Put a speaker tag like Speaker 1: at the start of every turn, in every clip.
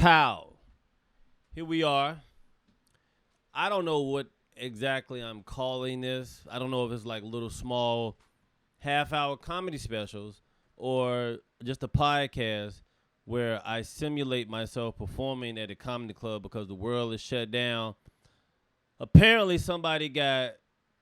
Speaker 1: Pow. Here we are. I don't know what exactly I'm calling this. I don't know if it's like little small half-hour comedy specials or just a podcast where I simulate myself performing at a comedy club because the world is shut down. Apparently, somebody got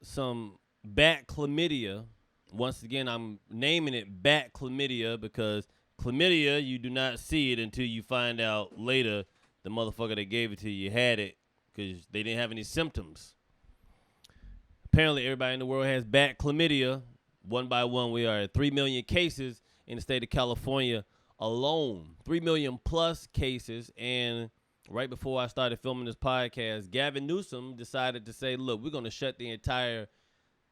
Speaker 1: some bat chlamydia. Once again, I'm naming it bat chlamydia because chlamydia, you do not see it until you find out later the motherfucker that gave it to you had it because they didn't have any symptoms. Apparently, everybody in the world has bat chlamydia. One by one, we are at 3 million cases in the state of California alone. 3 million plus cases. And right before I started filming this podcast, Gavin Newsom decided to say, look, we're going to shut the entire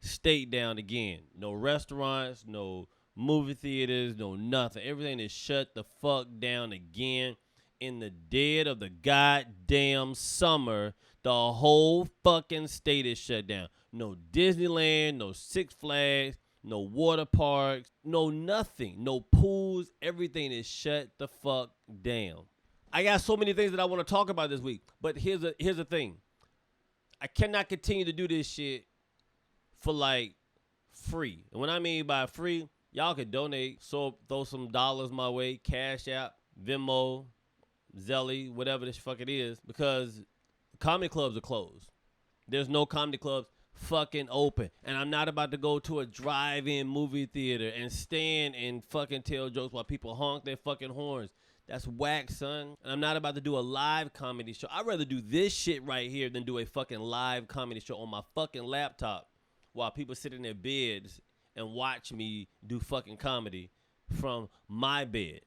Speaker 1: state down again. No restaurants, no movie theaters, no nothing. Everything is shut the fuck down again. In the dead of the goddamn summer, the whole fucking state is shut down. No Disneyland, no Six Flags, no water parks, no nothing, no pools. Everything is shut the fuck down. I got so many things that I want to talk about this week, but here's the thing. I cannot continue to do this shit for like free. And what I mean by free, y'all can donate, so throw some dollars my way, Cash App, Venmo, Zelly, whatever this fuck it is, because comedy clubs are closed. There's no comedy clubs fucking open. And I'm not about to go to a drive-in movie theater and stand and fucking tell jokes while people honk their fucking horns. That's whack, son. And I'm not about to do a live comedy show. I'd rather do this shit right here than do a fucking live comedy show on my fucking laptop while people sit in their beds and watch me do fucking comedy from my bed.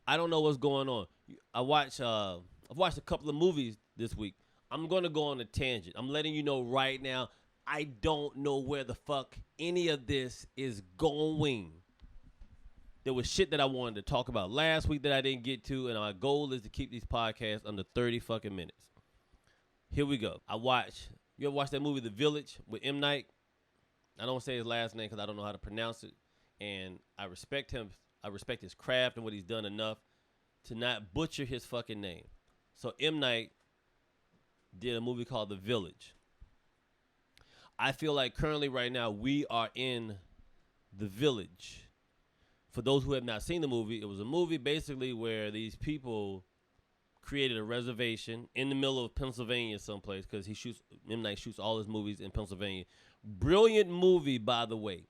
Speaker 1: I don't know what's going on. I've watched a couple of movies this week. I'm going to go on a tangent. I'm letting you know right now, I don't know where the fuck any of this is going. There was shit that I wanted to talk about last week that I didn't get to, and my goal is to keep these podcasts under 30 fucking minutes. Here we go. You ever watch that movie The Village with M. Night? I don't say his last name because I don't know how to pronounce it, and I respect him. I respect his craft and what he's done enough to not butcher his fucking name. So M. Night did a movie called The Village. I feel like currently right now we are in The Village. For those who have not seen the movie, it was a movie basically where these people created a reservation in the middle of Pennsylvania someplace because M. Night shoots all his movies in Pennsylvania. Brilliant movie, by the way.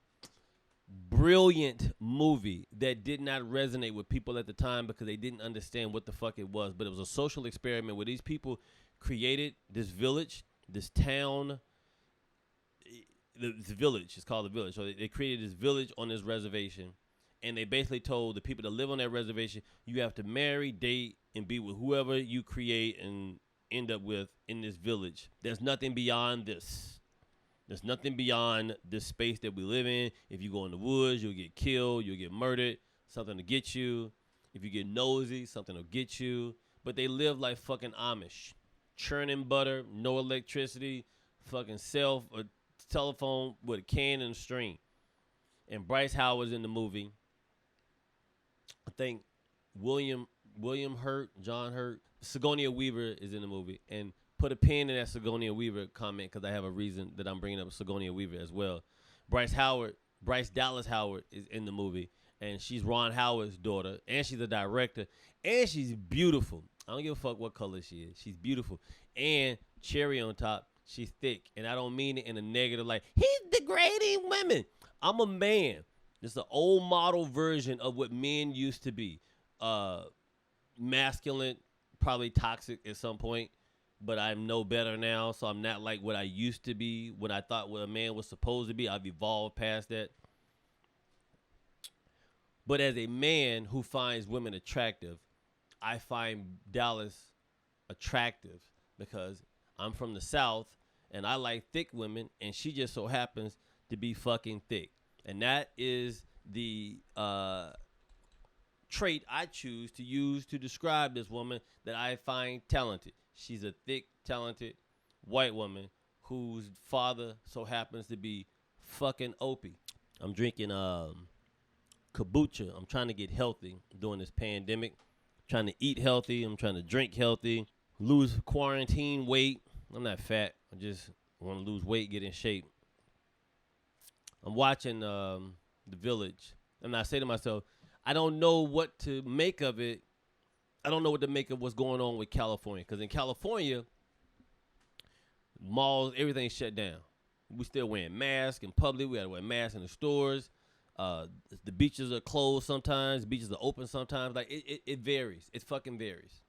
Speaker 1: Brilliant movie that did not resonate with people at the time because they didn't understand what the fuck it was. But it was a social experiment where these people created this village, this town. The village is called The Village. So they created this village on this reservation. And they basically told the people that live on that reservation, you have to marry, date, and be with whoever you create and end up with in this village. There's nothing beyond this. There's nothing beyond this space that we live in. If you go in the woods, you'll get killed, you'll get murdered, something to get you. If you get nosy, something will get you. But they live like fucking Amish. Churning butter, no electricity, fucking telephone with a can and a string. And Bryce Howard's in the movie. I think William Hurt, John Hurt, Sigourney Weaver is in the movie. And put a pin in that Sigourney Weaver comment because I have a reason that I'm bringing up Sigourney Weaver as well. Bryce Dallas Howard is in the movie, and she's Ron Howard's daughter, and she's a director, and she's beautiful. I don't give a fuck what color she is. She's beautiful. And cherry on top, she's thick. And I don't mean it in a negative like, he's degrading women. I'm a man. This is an old model version of what men used to be. Masculine, probably toxic at some point, but I'm no better now, so I'm not like what I used to be, what I thought what a man was supposed to be. I've evolved past that. But as a man who finds women attractive, I find Dallas attractive because I'm from the South, and I like thick women, and she just so happens to be fucking thick. And that is the trait I choose to use to describe this woman that I find talented. She's a thick, talented white woman whose father so happens to be fucking Opie. I'm drinking kombucha. I'm trying to get healthy during this pandemic. trying to eat healthy. I'm trying to drink healthy, lose quarantine weight. I'm not fat. I just want to lose weight, get in shape. I'm watching The Village, and I say to myself, I don't know what to make of it. I don't know what to make of what's going on with California, because in California, malls, everything's shut down. We still wearing masks in public. We got to wear masks in the stores. The beaches are closed sometimes. Beaches are open sometimes. Like it varies. It fucking varies.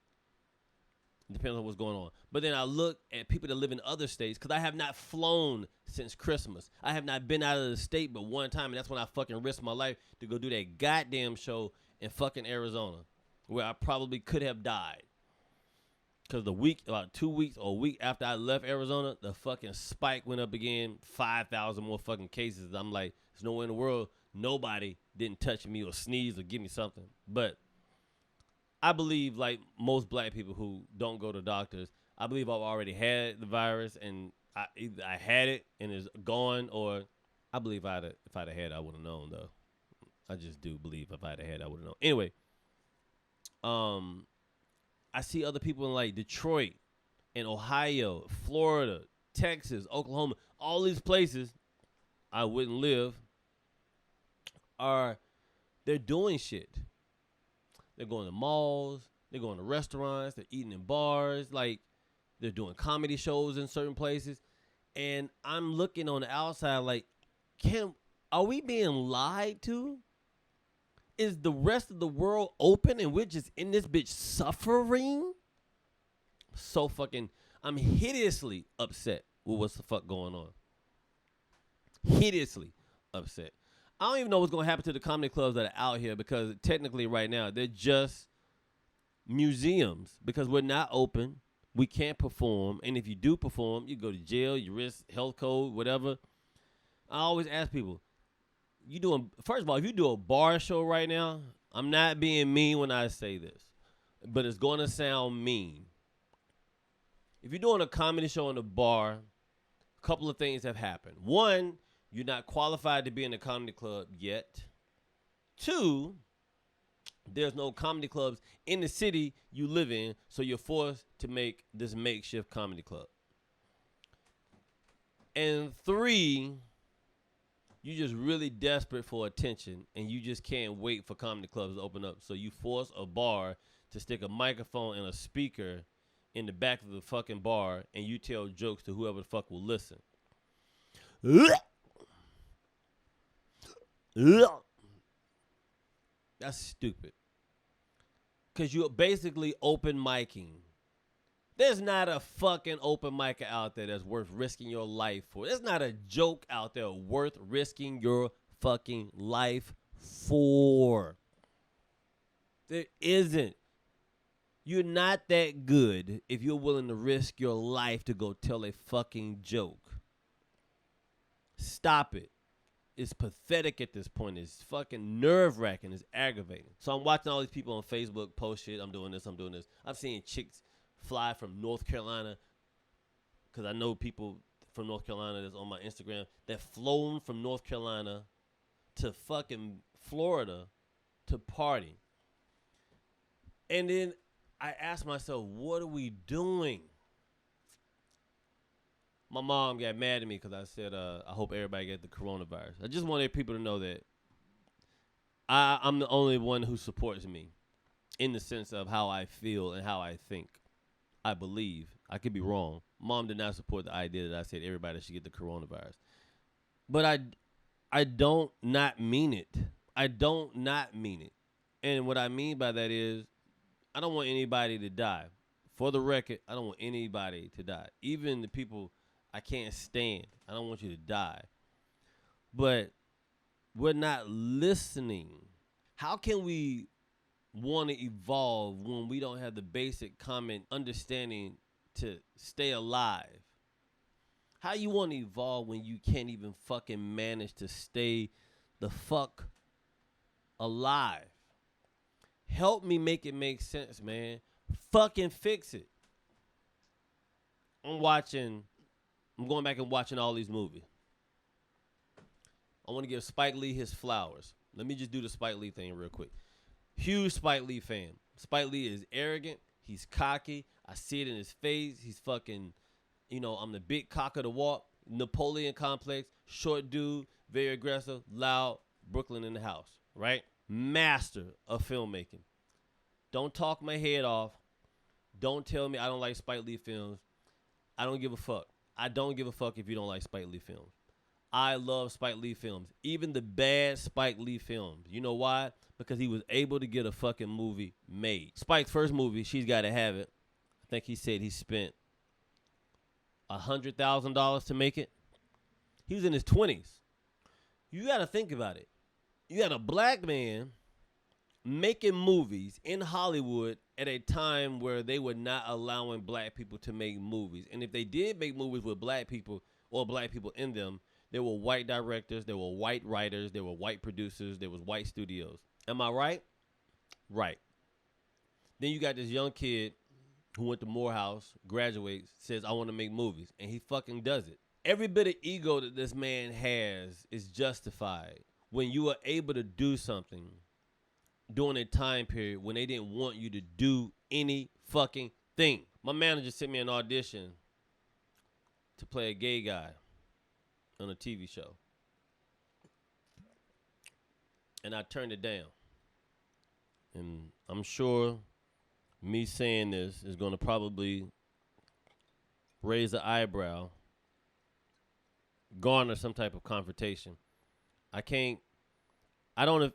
Speaker 1: It depends on what's going on. But then I look at people that live in other states, because I have not flown since Christmas. I have not been out of the state but one time, and that's when I fucking risked my life to go do that goddamn show in fucking Arizona, where I probably could have died. Because about 2 weeks or a week after I left Arizona, the fucking spike went up again, 5,000 more fucking cases. I'm like, there's nowhere in the world nobody didn't touch me or sneeze or give me something. But I believe, like most black people who don't go to doctors, I believe I've already had the virus, and either I had it and it's gone, or I believe if I'd have had it, I would have known, though. I just do believe if I'd have had it, I would have known. Anyway, I see other people in like Detroit and Ohio, Florida, Texas, Oklahoma, all these places I wouldn't live, they're doing shit. They're going to malls, they're going to restaurants, they're eating in bars, like they're doing comedy shows in certain places. And I'm looking on the outside like, are we being lied to? Is the rest of the world open and we're just in this bitch suffering? I'm hideously upset with what's the fuck going on. Hideously upset. I don't even know what's going to happen to the comedy clubs that are out here, because technically right now they're just museums, because we're not open. We can't perform. And if you do perform, you go to jail, you risk health code, whatever. I always ask people, first of all, if you do a bar show right now, I'm not being mean when I say this, but it's going to sound mean. If you're doing a comedy show in a bar, a couple of things have happened. One, you're not qualified to be in a comedy club yet. Two, there's no comedy clubs in the city you live in, so you're forced to make this makeshift comedy club. And three, you're just really desperate for attention, and you just can't wait for comedy clubs to open up. So you force a bar to stick a microphone and a speaker in the back of the fucking bar, and you tell jokes to whoever the fuck will listen. That's stupid. Because you're basically open micing. There's not a fucking open micer out there that's worth risking your life for. There's not a joke out there worth risking your fucking life for. There isn't. You're not that good if you're willing to risk your life to go tell a fucking joke. Stop it. It's pathetic at this point. It's fucking nerve-wracking. It's aggravating. So I'm watching all these people on Facebook post shit. I'm doing this. I've seen chicks fly from North Carolina, because I know people from North Carolina that's on my Instagram that flown from North Carolina to fucking Florida to party. And then I asked myself, what are we doing? My mom got mad at me because I said, I hope everybody get the coronavirus. I just wanted people to know that I'm the only one who supports me in the sense of how I feel and how I think. I believe. I could be wrong. Mom did not support the idea that I said everybody should get the coronavirus. But I don't not mean it. I don't not mean it. And what I mean by that is I don't want anybody to die. For the record, I don't want anybody to die. Even the people I can't stand. I don't want you to die. But we're not listening. How can we want to evolve when we don't have the basic common understanding to stay alive? How you want to evolve when you can't even fucking manage to stay the fuck alive? Help me make it make sense, man. Fucking fix it. I'm going back and watching all these movies. I want to give Spike Lee his flowers. Let me just do the Spike Lee thing real quick. Huge Spike Lee fan. Spike Lee is arrogant. He's cocky. I see it in his face. He's fucking, I'm the big cock of the walk. Napoleon complex. Short dude. Very aggressive. Loud. Brooklyn in the house. Right? Master of filmmaking. Don't talk my head off. Don't tell me I don't like Spike Lee films. I don't give a fuck. I don't give a fuck if you don't like Spike Lee films. I love Spike Lee films. Even the bad Spike Lee films. You know why? Because he was able to get a fucking movie made. Spike's first movie, She's Gotta Have It. I think he said he spent $100,000 to make it. He was in his 20s. You gotta think about it. You got a black man making movies in Hollywood at a time where they were not allowing black people to make movies. And if they did make movies with black people or black people in them, there were white directors, there were white writers, there were white producers, there was white studios. Am I right? Right. Then you got this young kid who went to Morehouse, graduates, says, I want to make movies. And he fucking does it. Every bit of ego that this man has is justified when you are able to do something during a time period when they didn't want you to do any fucking thing. My manager sent me an audition to play a gay guy on a TV show. And I turned it down. And I'm sure me saying this is going to probably raise an eyebrow, garner some type of confrontation.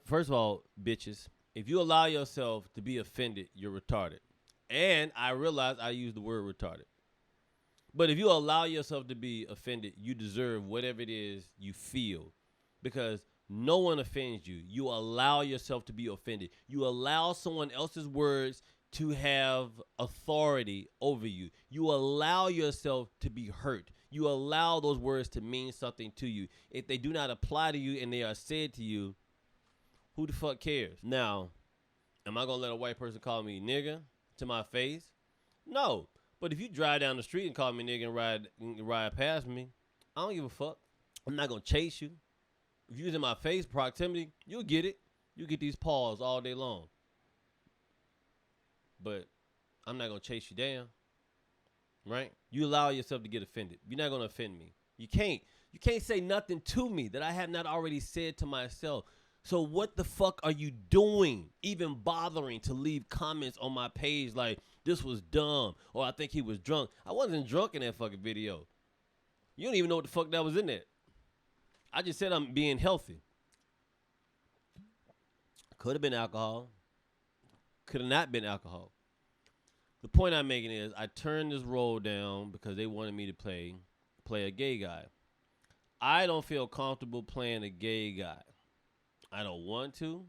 Speaker 1: First of all, bitches, if you allow yourself to be offended, you're retarded. And I realize I use the word retarded. But if you allow yourself to be offended, you deserve whatever it is you feel. Because no one offends you. You allow yourself to be offended. You allow someone else's words to have authority over you. You allow yourself to be hurt. You allow those words to mean something to you. If they do not apply to you and they are said to you, who the fuck cares? Now, am I going to let a white person call me nigga to my face? No. But if you drive down the street and call me nigga and ride past me, I don't give a fuck. I'm not going to chase you. If you're in my face proximity, you'll get it. You get these paws all day long. But I'm not going to chase you down. Right? You allow yourself to get offended. You're not going to offend me. You can't. You can't say nothing to me that I have not already said to myself. So what the fuck are you doing even bothering to leave comments on my page like this was dumb or I think he was drunk? I wasn't drunk in that fucking video. You don't even know what the fuck that was in there. I just said I'm being healthy. Could have been alcohol. Could have not been alcohol. The point I'm making is I turned this role down because they wanted me to play a gay guy. I don't feel comfortable playing a gay guy. I don't want to.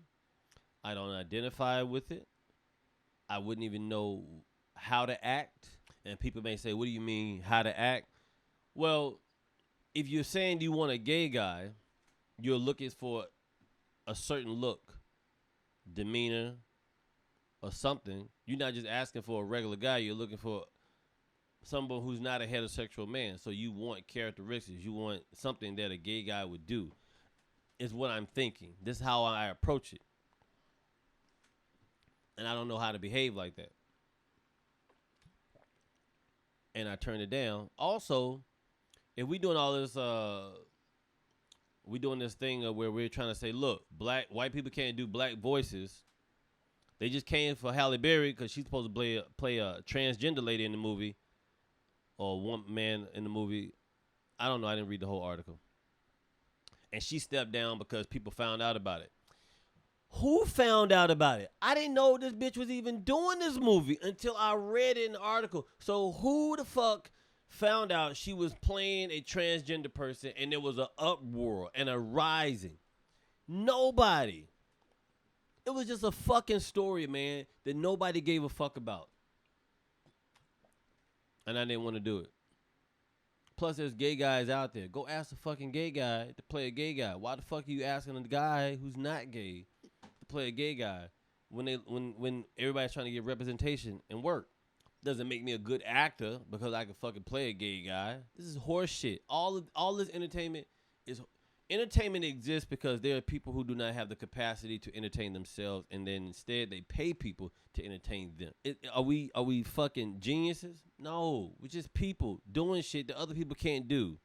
Speaker 1: I don't identify with it. I wouldn't even know how to act. And people may say, what do you mean how to act? Well, if you're saying you want a gay guy, you're looking for a certain look, demeanor, or something. You're not just asking for a regular guy. You're looking for someone who's not a heterosexual man. So you want characteristics. You want something that a gay guy would do. Is what I'm thinking. This is how I approach it. And I don't know how to behave like that. And I turned it down. Also, if we doing all this, we doing this thing where we're trying to say, look, white people can't do black voices. They just came for Halle Berry because she's supposed to play a transgender lady in the movie. Or one man in the movie. I don't know. I didn't read the whole article. And she stepped down because people found out about it. Who found out about it? I didn't know this bitch was even doing this movie until I read it in the article. So who the fuck found out she was playing a transgender person and there was an uproar and a rising? Nobody. It was just a fucking story, man, that nobody gave a fuck about. And I didn't want to do it. Plus, there's gay guys out there. Go ask a fucking gay guy to play a gay guy. Why the fuck are you asking a guy who's not gay to play a gay guy when everybody's trying to get representation and work? Doesn't make me a good actor because I can fucking play a gay guy. This is horse shit. All this entertainment is Entertainment exists because there are people who do not have the capacity to entertain themselves, and then instead they pay people to entertain them. Are we fucking geniuses? No, we're just people doing shit that other people can't do,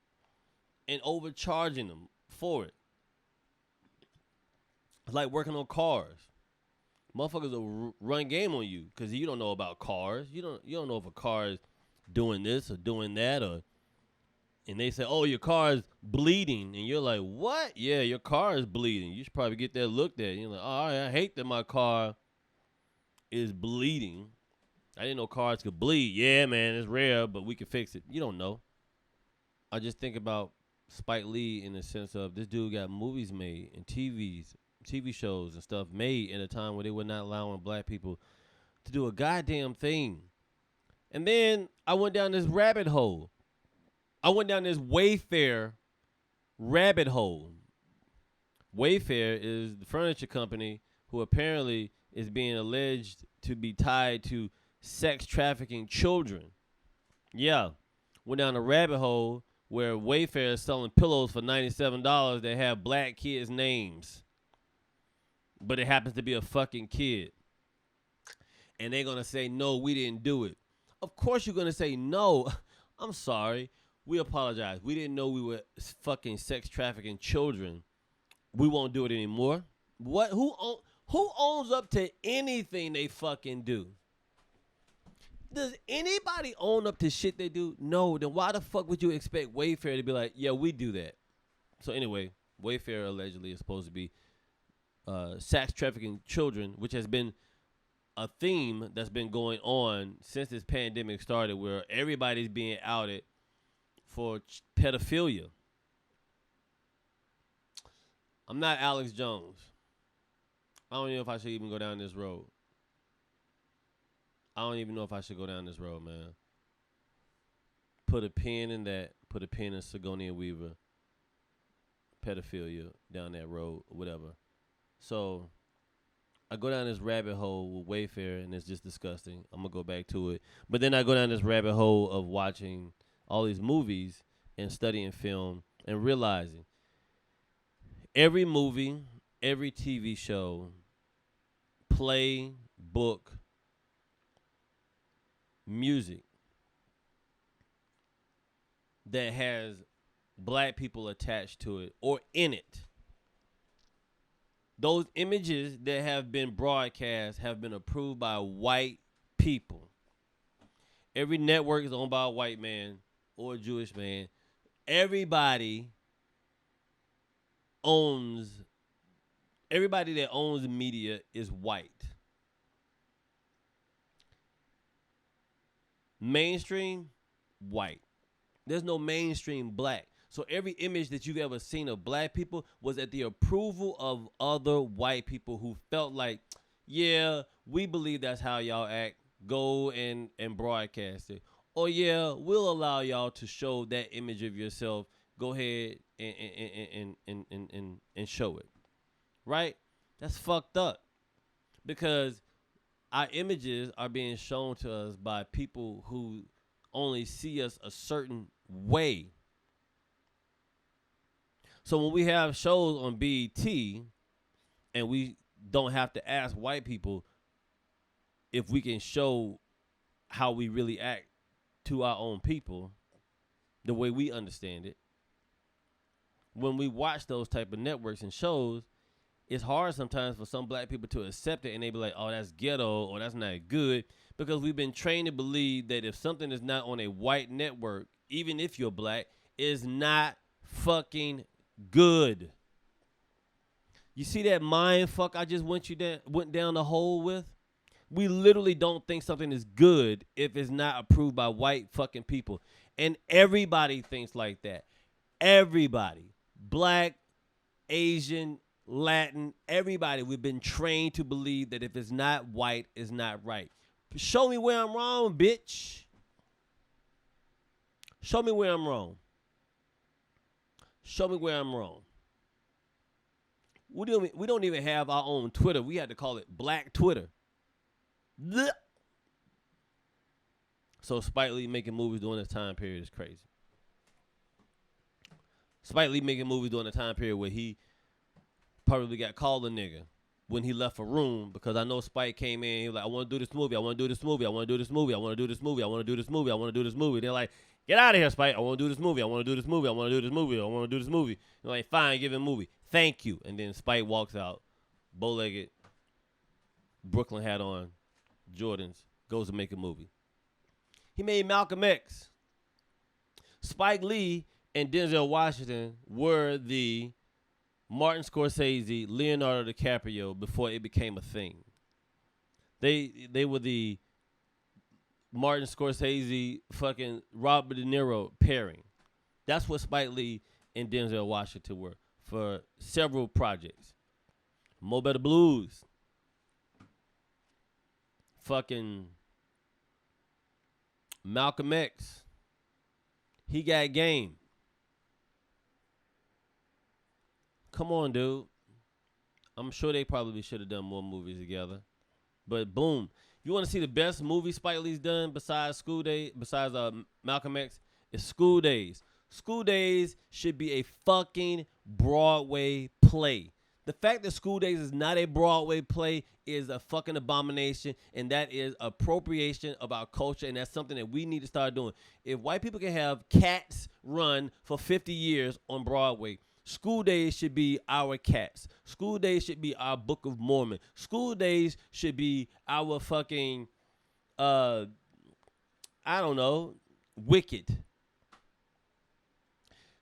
Speaker 1: and overcharging them for it. It's like working on cars. Motherfuckers will run game on you because you don't know about cars. You don't know if a car is doing this or doing that, or and they say, "Oh, your car is bleeding," and you're like, "What? Yeah, your car is bleeding. You should probably get that looked at." And you're like, "Oh, I hate that my car is bleeding. I didn't know cars could bleed. Yeah, man, it's rare, but we can fix it." You don't know. I just think about Spike Lee in the sense of this dude got movies made and TV shows and stuff made in a time where they were not allowing black people to do a goddamn thing. And then I went down this rabbit hole. I went down this Wayfair rabbit hole. Wayfair is the furniture company who apparently is being alleged to be tied to sex trafficking children. Yeah. Went down a rabbit hole where Wayfair is selling pillows for $97 that have black kids' names. But it happens to be a fucking kid. And they're going to say, no, we didn't do it. Of course you're going to say, no, I'm sorry. We apologize. We didn't know we were fucking sex trafficking children. We won't do it anymore. What? Who owns up to anything they fucking do? Does anybody own up to shit they do? No. Then why the fuck would you expect Wayfair to be like, yeah, we do that? So anyway, Wayfair allegedly is supposed to be sex trafficking children, which has been a theme that's been going on since this pandemic started, where everybody's being outed for pedophilia. I'm not Alex Jones. I don't even know if I should even go down this road. I don't even know if I should go down this road, man. Put a pin in that. Put a pin in Sigourney Weaver. Pedophilia down that road, whatever. So I go down this rabbit hole with Wayfair, and it's just disgusting. I'm going to go back to it. But then I go down this rabbit hole of watching all these movies and studying film and realizing every movie, every TV show, play, book, music that has black people attached to it or in it, those images that have been broadcast have been approved by white people. Every network is owned by a white man or a Jewish man. Everybody that owns media is white. Mainstream, white. There's no mainstream black. So every image that you've ever seen of black people was at the approval of other white people who felt like, yeah, we believe that's how y'all act. Go and broadcast it. Or yeah, we'll allow y'all to show that image of yourself. Go ahead and show it. Right? That's fucked up. Because our images are being shown to us by people who only see us a certain way. So when we have shows on BET and we don't have to ask white people if we can show how we really act to our own people, the way we understand it, when we watch those type of networks and shows, it's hard sometimes for some black people to accept it, and they be like, oh, that's ghetto or that's not good, because we've been trained to believe that if something is not on a white network, even if you're black, is not fucking good. You see that mind fuck I just went down the hole with? We literally don't think something is good if it's not approved by white fucking people. And everybody thinks like that. Everybody. Black, Asian, Latin, everybody. We've been trained to believe that if it's not white, it's not right. Show me where I'm wrong, bitch. Show me where I'm wrong. Show me where I'm wrong. We don't even have our own Twitter. We had to call it Black Twitter. Blech. So Spike Lee making movies during this time period is crazy. Spike Lee making movies during the time period where he probably got called a nigga when he left a room, because I know Spike came in. He was like, I want to do this movie. I want to do this movie. I want to do this movie. I want to do this movie. I want to do this movie. I want to do this movie. They're like, get out of here, Spike. I want to do this movie. I want to do this movie. I want to do this movie. I want to do this movie. They're like, fine, give him a movie. Thank you. And then Spike walks out, bow-legged, Brooklyn hat on, Jordans, goes to make a movie. He made Malcolm X. Spike Lee and Denzel Washington were the Martin Scorsese, Leonardo DiCaprio before it became a thing. They were the Martin Scorsese, fucking Robert De Niro pairing. That's what Spike Lee and Denzel Washington were for several projects. Mo Better Blues. Fucking Malcolm X. He Got Game. Come on, dude. I'm sure they probably should have done more movies together. But boom. You want to see the best movie Spike Lee's done besides Malcolm X? It's School Days. School Days should be a fucking Broadway play. The fact that School Days is not a Broadway play is a fucking abomination, and that is appropriation of our culture, and that's something that we need to start doing. If white people can have Cats run for 50 years on Broadway, School Days should be our Cats. School Days should be our Book of Mormon. School Days should be our fucking, I don't know, Wicked.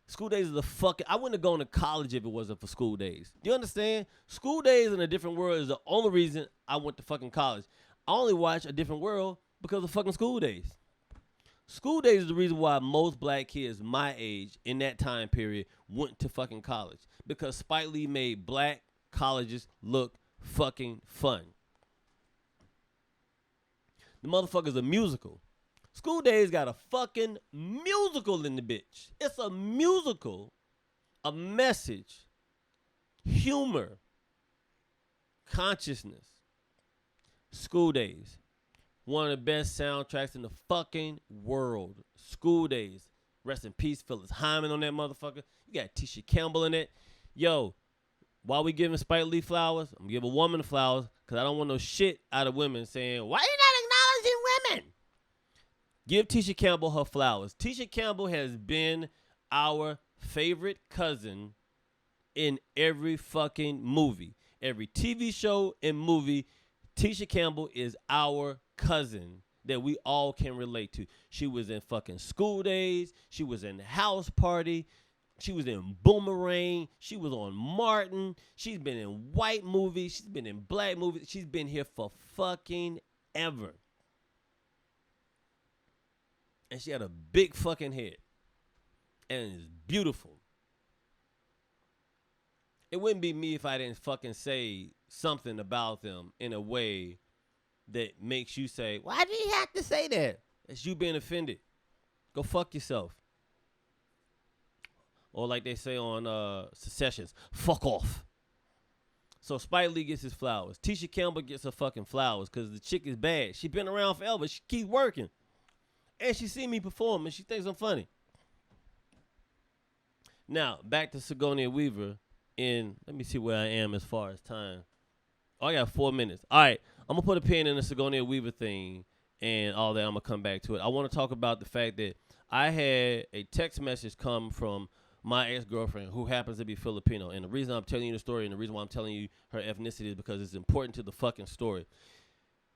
Speaker 1: School Days is the fucking, I wouldn't have gone to college if it wasn't for School Days. Do you understand? School Days in a Different World is the only reason I went to fucking college. I only watch A Different World because of fucking School Days. School Days is the reason why most black kids my age in that time period went to fucking college. Because Spike Lee made black colleges look fucking fun. The motherfucker's a musical. School Days got a fucking musical in the bitch. It's a musical, a message, humor, consciousness. School Days. One of the best soundtracks in the fucking world. School Days. Rest in peace, Phyllis Hyman on that motherfucker. You got Tisha Campbell in it. Yo, while we giving Spike Lee flowers, I'm gonna give a woman flowers because I don't want no shit out of women saying, why you not acknowledging women? Give Tisha Campbell her flowers. Tisha Campbell has been our favorite cousin in every fucking movie. Every TV show and movie, Tisha Campbell is our cousin that we all can relate to. She was in fucking School Days. She was in House Party. She was in Boomerang. She was on Martin. She's been in white movies. She's been in black movies. She's been here for fucking ever. And she had a big fucking head. And it's beautiful. It wouldn't be me if I didn't fucking say something about them in a way that makes you say, why do you have to say that? It's you being offended. Go fuck yourself. Or like they say on Secessions, fuck off. So Spike Lee gets his flowers. Tisha Campbell gets her fucking flowers because the chick is bad. She been around forever. She keeps working. And she see me perform and she thinks I'm funny. Now, back to Sigourney Weaver. Let me see where I am as far as time. Oh, I got 4 minutes. All right, I'm going to put a pin in the Sigourney Weaver thing and all that. I'm going to come back to it. I want to talk about the fact that I had a text message come from my ex-girlfriend who happens to be Filipino. And the reason I'm telling you the story and the reason why I'm telling you her ethnicity is because it's important to the fucking story.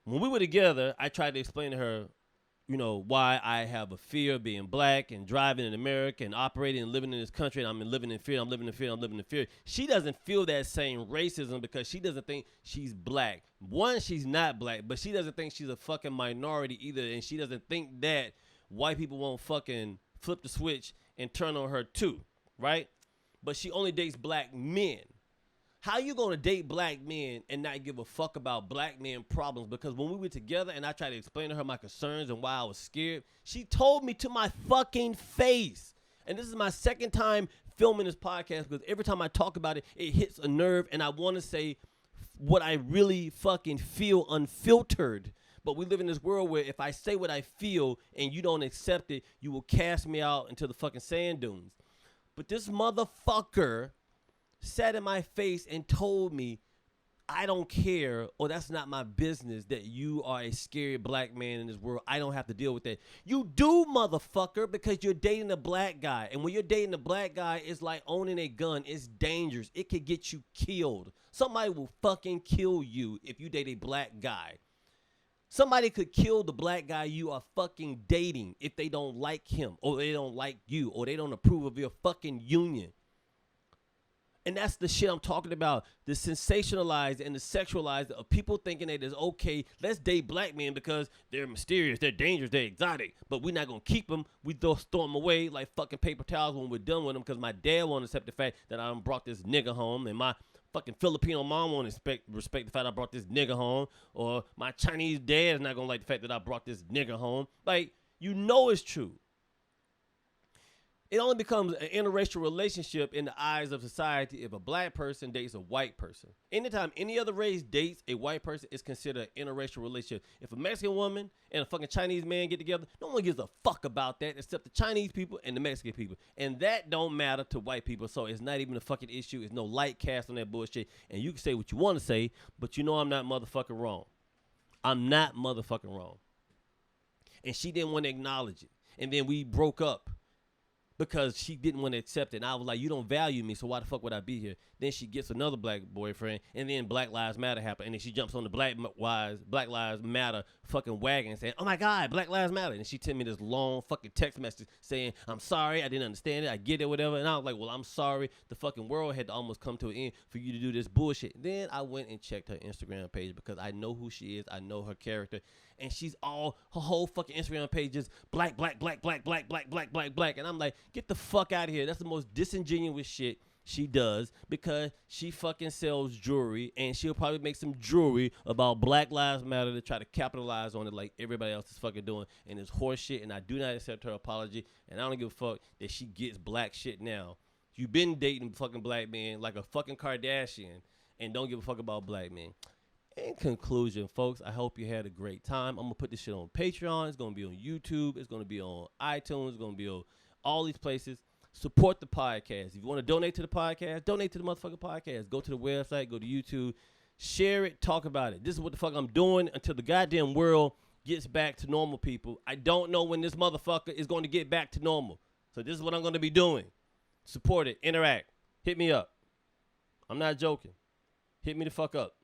Speaker 1: When we were together, I tried to explain to her, you know, why I have a fear of being black and driving in America and operating and living in this country. And I'm living in fear. I'm living in fear. I'm living in fear. She doesn't feel that same racism because she doesn't think she's black. One, she's not black, but she doesn't think she's a fucking minority either. And she doesn't think that white people won't fucking flip the switch and turn on her too, right? But she only dates black men. How you gonna date black men and not give a fuck about black men problems? Because when we were together and I tried to explain to her my concerns and why I was scared, she told me to my fucking face. And this is my second time filming this podcast because every time I talk about it, it hits a nerve and I want to say what I really fucking feel unfiltered. But we live in this world where if I say what I feel and you don't accept it, you will cast me out into the fucking sand dunes. But this motherfucker sat in my face and told me, I don't care, or that's not my business that you are a scary black man in this world. I don't have to deal with that. You do, motherfucker, because you're dating a black guy. And when you're dating a black guy, it's like owning a gun. It's dangerous. It could get you killed. Somebody will fucking kill you if you date a black guy. Somebody could kill the black guy you are fucking dating if they don't like him, or they don't like you, or they don't approve of your fucking union. And that's the shit I'm talking about. The sensationalized and the sexualized of people thinking that it's okay. Let's date black men because they're mysterious, they're dangerous, they're exotic. But we're not going to keep them. We throw them away like fucking paper towels when we're done with them because my dad won't accept the fact that I done brought this nigga home. And my fucking Filipino mom won't respect the fact I brought this nigga home. Or my Chinese dad is not going to like the fact that I brought this nigga home. Like, you know it's true. It only becomes an interracial relationship in the eyes of society if a black person dates a white person. Anytime any other race dates a white person, it's considered an interracial relationship. If a Mexican woman and a fucking Chinese man get together, no one gives a fuck about that except the Chinese people and the Mexican people. And that don't matter to white people, so it's not even a fucking issue. It's no light cast on that bullshit. And you can say what you want to say, but you know I'm not motherfucking wrong. I'm not motherfucking wrong. And she didn't want to acknowledge it. And then we broke up. Because she didn't want to accept it. And I was like, you don't value me, so why the fuck would I be here? Then she gets another black boyfriend, and then Black Lives Matter happen. And then she jumps on the Black Lives Matter fucking wagon saying, oh my God, Black Lives Matter. And she sent me this long fucking text message saying, I'm sorry, I didn't understand it, I get it, whatever. And I was like, well, I'm sorry. The fucking world had to almost come to an end for you to do this bullshit. Then I went and checked her Instagram page because I know who she is, I know her character. And she's her whole fucking Instagram page is black. And I'm like, get the fuck out of here. That's the most disingenuous shit she does because she fucking sells jewelry and she'll probably make some jewelry about Black Lives Matter to try to capitalize on it like everybody else is fucking doing. And it's horse shit, and I do not accept her apology. And I don't give a fuck that she gets black shit now. You've been dating fucking black men like a fucking Kardashian and don't give a fuck about black men. In conclusion, folks, I hope you had a great time. I'm going to put this shit on Patreon. It's going to be on YouTube. It's going to be on iTunes. It's going to be on all these places. Support the podcast. If you want to donate to the podcast, donate to the motherfucking podcast. Go to the website. Go to YouTube. Share it. Talk about it. This is what the fuck I'm doing until the goddamn world gets back to normal, people. I don't know when this motherfucker is going to get back to normal. So this is what I'm going to be doing. Support it. Interact. Hit me up. I'm not joking. Hit me the fuck up.